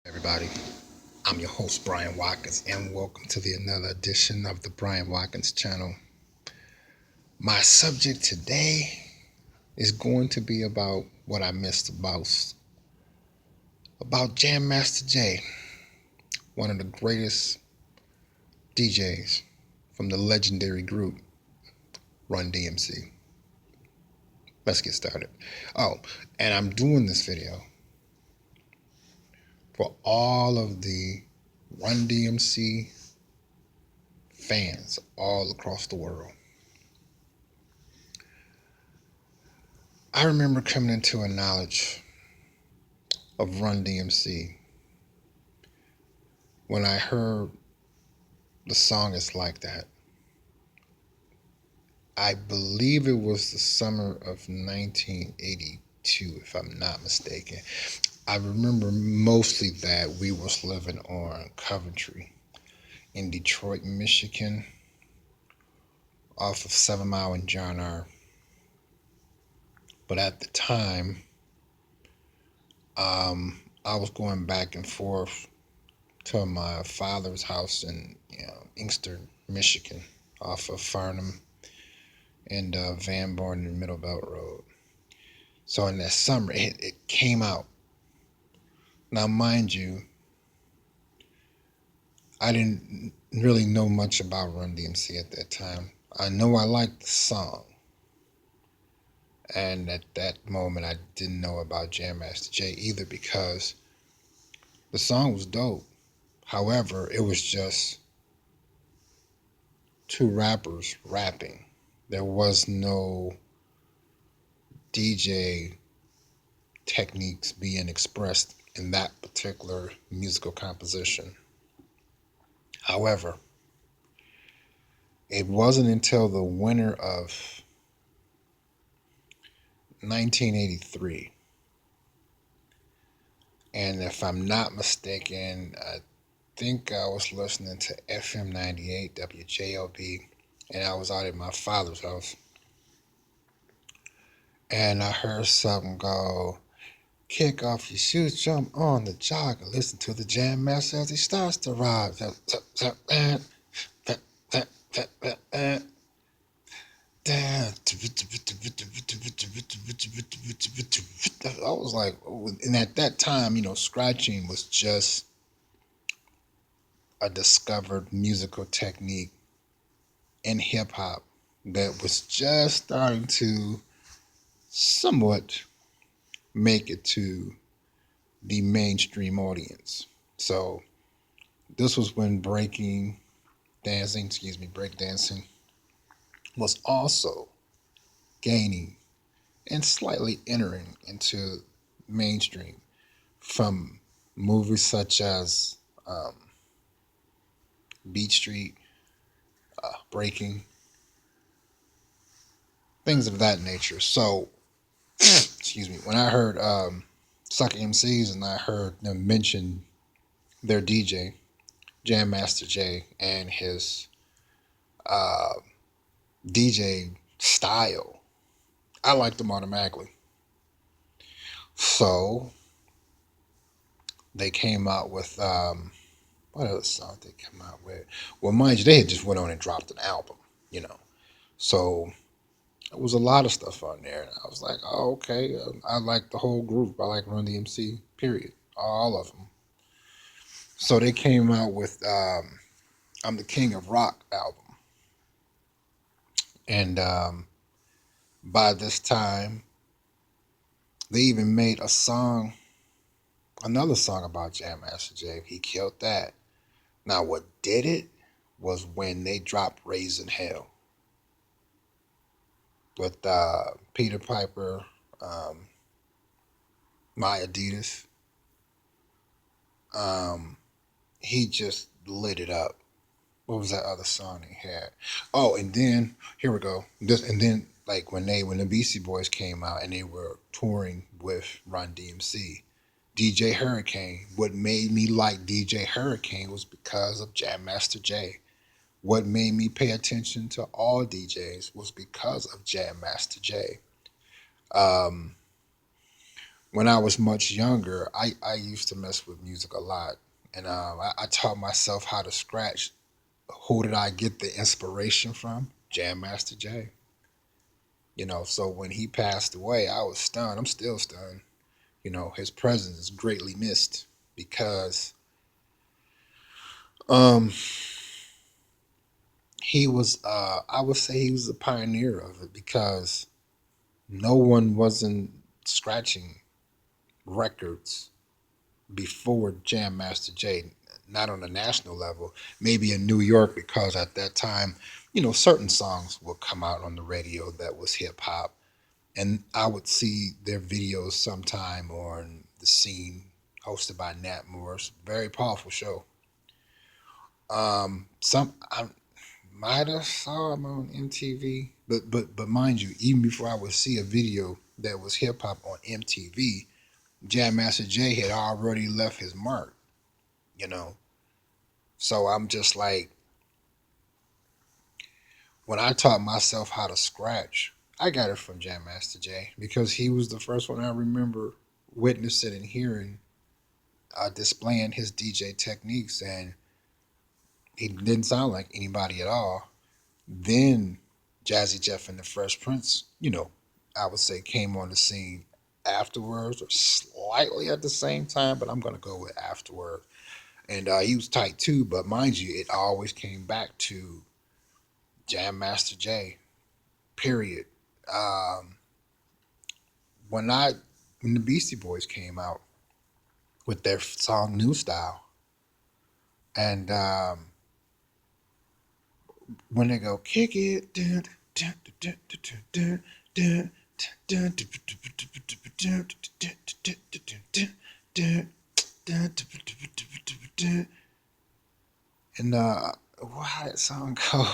Everybody, I'm your host Brian Watkins, and welcome to the another edition of the Brian Watkins channel. My subject today is going to be about what I missed about Jam Master Jay, one of the greatest DJs from the legendary group Run DMC. Let's get started. Oh, and I'm doing this video for all of the Run DMC fans all across the world. I remember coming into a knowledge of Run DMC when I heard the song It's Like That. I believe it was the summer of 1982, if I'm not mistaken. I remember mostly that we was living on Coventry in Detroit, Michigan, off of 7 Mile and John R. But at the time, I was going back and forth to my father's house in Inkster, Michigan, off of Farnham and Van Born and Middle Belt Road. So in that summer, it came out. Now, mind you, I didn't really know much about Run DMC at that time. I know I liked the song. And at that moment, I didn't know about Jam Master Jay either because the song was dope. However, it was just two rappers rapping. There was no DJ techniques being expressed in that particular musical composition. However, it wasn't until the winter of 1983, and if I'm not mistaken, I think I was listening to FM 98 WJLB, and I was out at my father's house, and I heard something go, kick off your shoes, jump on the jog, and listen to the jam master as he starts to ride. I was like, and at that time, scratching was just a discovered musical technique in hip hop that was just starting to somewhat make it to the mainstream audience. So this was when break dancing was also gaining and slightly entering into mainstream from movies such as Beat Street, Breaking, things of that nature. So, excuse me, when I heard Sucker MCs and I heard them mention their DJ, Jam Master Jay, and his uh, DJ style, I liked them automatically. So they came out with what other song they come out with? Well, mind you, they had just went on and dropped an album, you know. So it was a lot of stuff on there, and I was like, oh, okay. I like the whole group. I like Run DMC. Period. All of them. So they came out with "I'm the King of Rock" album, and by this time, they even made a song, another song about Jam Master Jay. He killed that. Now, what did it was when they dropped "Raising Hell" with Peter Piper, um, My Adidas. Um, he just lit it up. What was that other song he had? Oh, and then here we go. And then like when the Beastie Boys came out and they were touring with Run DMC, DJ Hurricane. What made me like DJ Hurricane was because of Jam Master Jay. What made me pay attention to all DJs was because of Jam Master Jay. Um, when I was much younger, I used to mess with music a lot, and I taught myself how to scratch. Who did I get the inspiration from? Jam Master Jay. So when he passed away, I was stunned. I'm still stunned. His presence is greatly missed because um he was I would say he was a pioneer of it because no one wasn't scratching records before Jam Master Jay, not on a national level, maybe in New York, because at that time, certain songs would come out on the radio that was hip hop. And I would see their videos sometime on The Scene, hosted by Nat Morris. Very powerful show. Some I might have saw him on MTV, but mind you, even before I would see a video that was hip hop on MTV, Jam Master Jay had already left his mark. You know, so I'm just like, when I taught myself how to scratch, I got it from Jam Master Jay because he was the first one I remember witnessing and hearing displaying his DJ techniques, and he didn't sound like anybody at all. Then Jazzy Jeff and the Fresh Prince, I would say came on the scene afterwards or slightly at the same time, but I'm going to go with afterward. And he was tight too, but mind you, it always came back to Jam Master Jay, period. Um, when I when the Beastie Boys came out with their song New Style, and when they go kick it, and how that song go?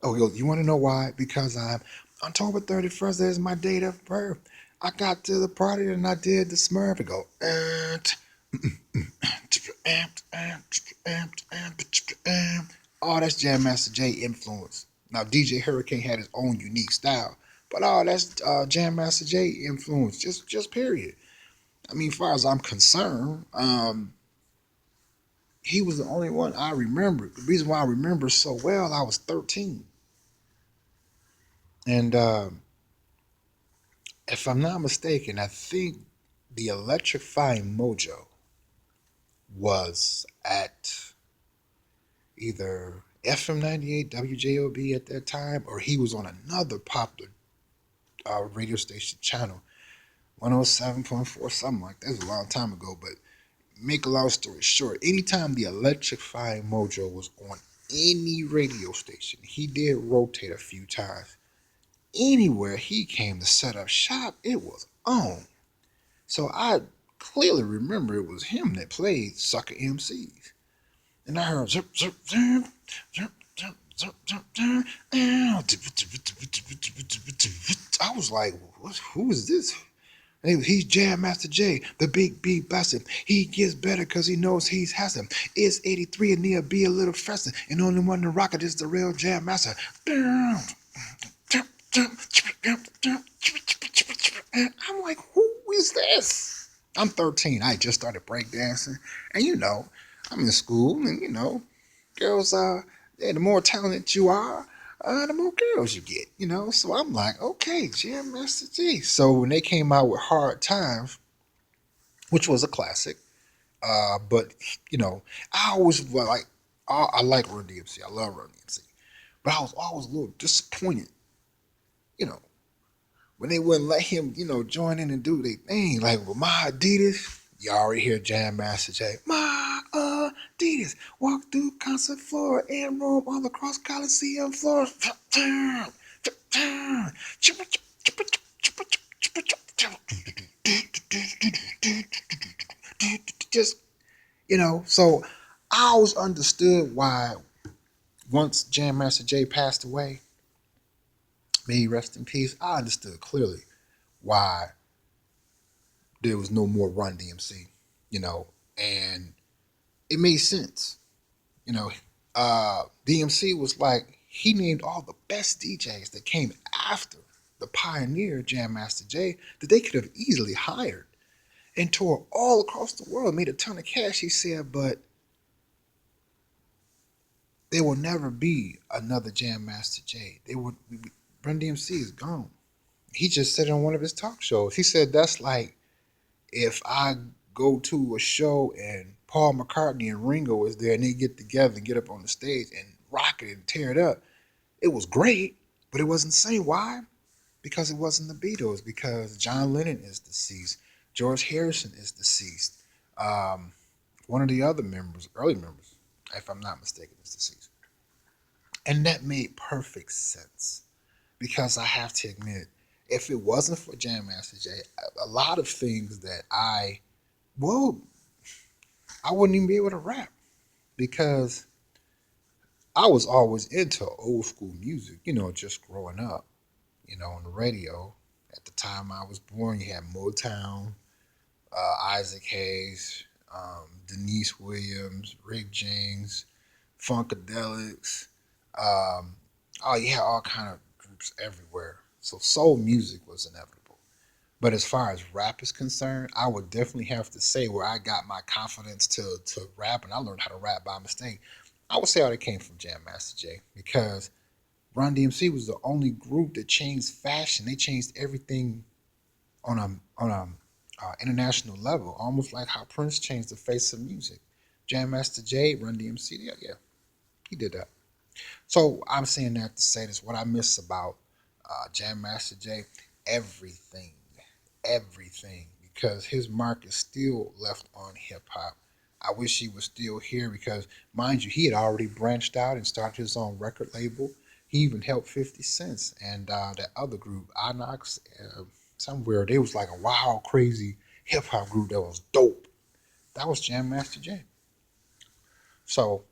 Oh, yo, you want to know why? Because I'm October 31st. Is my date of birth. I got to the party and I did the Smurf. And go, oh, that's Jam Master Jay influence. Now DJ Hurricane had his own unique style, but oh, that's Jam Master Jay influence. Just period. I mean, as far as I'm concerned, he was the only one I remember. The reason why I remember so well, I was 13, and if I'm not mistaken, I think the Electrifying Mojo was at either FM 98 WJOB at that time, or he was on another popular radio station channel, 107.4, something like that. That was a long time ago, but make a long story short, anytime the Electrifying Mojo was on any radio station, he did rotate a few times. Anywhere he came to set up shop, it was on. So I clearly remember it was him that played Sucker MCs. And I heard zip, zip, zip, zip, zip, zip, zip, zip. I was like, who is this? He's Jam Master Jay, the big beat bustin'. He gets better because he knows he's hassin'. It's 83 and he'll be a little frestin'. And only one to rock it is the real Jam Master. I'm like, who is this? I'm 13. I just started breakdancing. And I'm in school and girls the more talented you are, the more girls you get. So I'm like, okay, Jam Master G. So when they came out with Hard Times, which was a classic, but I always like I like Run DMC. I love Run DMC. But I was always a little disappointed, you know, when they wouldn't let him, join in and do their thing. Like with my Adidas, you already hear Jam Master Jay. My Adidas walk through concert floor and roam all across Coliseum floor. Just so I always understood why once Jam Master Jay passed away, may he rest in peace. I understood clearly why there was no more Run DMC, and it made sense. You know, DMC was like, he named all the best DJs that came after the pioneer Jam Master Jay that they could have easily hired. and toured all across the world, made a ton of cash. He said, but there will never be another Jam Master Jay. Run DMC is gone. He just said it on one of his talk shows. He said that's like if I go to a show and Paul McCartney and Ringo is there and they get together and get up on the stage and rock it and tear it up. It was great, but it wasn't the same. Why? Because it wasn't the Beatles. Because John Lennon is deceased. George Harrison is deceased. Um, One of the other members, early members, if I'm not mistaken, is deceased. And that made perfect sense because I have to admit, if it wasn't for Jam Master Jay, a lot of things that well, I wouldn't even be able to rap because I was always into old school music, just growing up, on the radio. At the time I was born, you had Motown, Isaac Hayes, Denise Williams, Rick James, Funkadelics. Um, oh, you had all kind of groups everywhere. So soul music was inevitable. But as far as rap is concerned, I would definitely have to say where I got my confidence to rap, and I learned how to rap by mistake. I would say all that came from Jam Master Jay because Run DMC was the only group that changed fashion. They changed everything on a international level, almost like how Prince changed the face of music. Jam Master Jay, Run DMC, yeah, he did that. So I'm saying that to say this: what I miss about Jam Master Jay, everything, everything, because his mark is still left on hip hop. I wish he was still here because, mind you, he had already branched out and started his own record label. He even helped 50 Cent and that other group, Inox, somewhere. They was like a wild, crazy hip hop group that was dope. That was Jam Master Jay. So,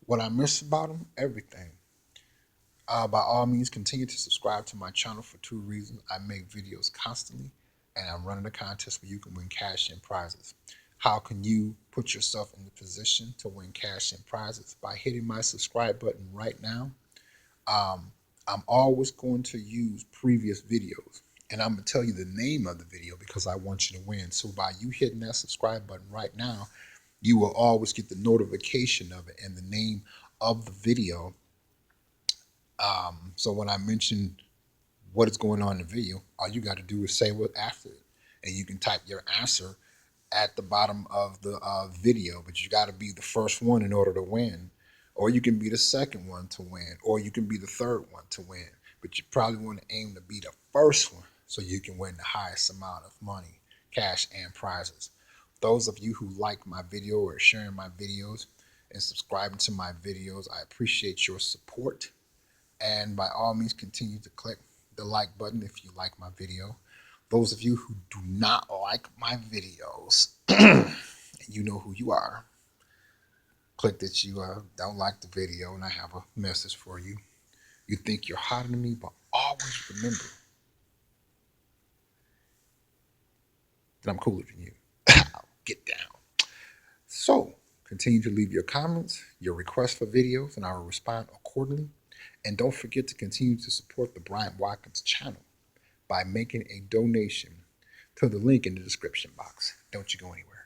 what I miss about him, everything. By all means, continue to subscribe to my channel for two reasons. I make videos constantly, and I'm running a contest where you can win cash and prizes. How can you put yourself in the position to win cash and prizes? By hitting my subscribe button right now. Um, I'm always going to use previous videos, and I'm going to tell you the name of the video because I want you to win. So by you hitting that subscribe button right now, you will always get the notification of it and the name of the video. So when I mention what is going on in the video, all you got to do is say what after it, and you can type your answer at the bottom of the video. But you got to be the first one in order to win, or you can be the second one to win, or you can be the third one to win. But you probably want to aim to be the first one so you can win the highest amount of money, cash, and prizes. Those of you who like my video or sharing my videos and subscribing to my videos, I appreciate your support. And by all means, continue to click the like button if you like my video. Those of you who do not like my videos, and you know who you are, click that you don't like the video, and I have a message for you. You think you're hotter than me, but always remember that I'm cooler than you. Get down. So, continue to leave your comments, your requests for videos, and I will respond accordingly. And don't forget to continue to support the Bryant Watkins channel by making a donation to the link in the description box. Don't you go anywhere.